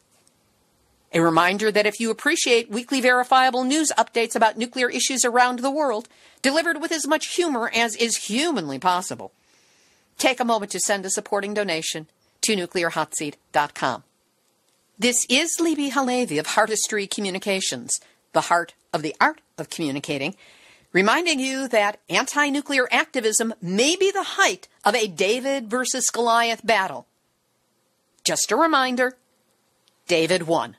A reminder that if you appreciate weekly verifiable news updates about nuclear issues around the world, delivered with as much humor as is humanly possible, take a moment to send a supporting donation to nuclearhotseat.com. This is Libby Halevi of Heartistry Communications, the heart of the art of communicating, reminding you that anti-nuclear activism may be the height of a David versus Goliath battle. Just a reminder, David won.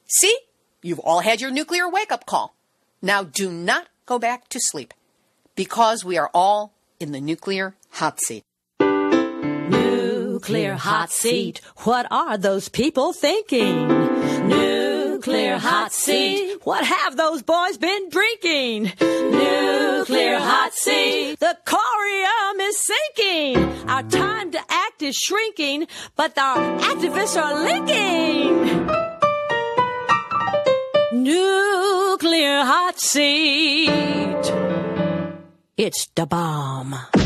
See? You've all had your nuclear wake-up call. Now do not go back to sleep, because we are all in the nuclear hot seat. Nuclear hot seat. What are those people thinking? Nuclear hot seat. What have those boys been drinking? Nuclear hot seat. The corium is sinking. Our time to act is shrinking, but our activists are linking. Nuclear Nuclear Hot Seat. It's the bomb.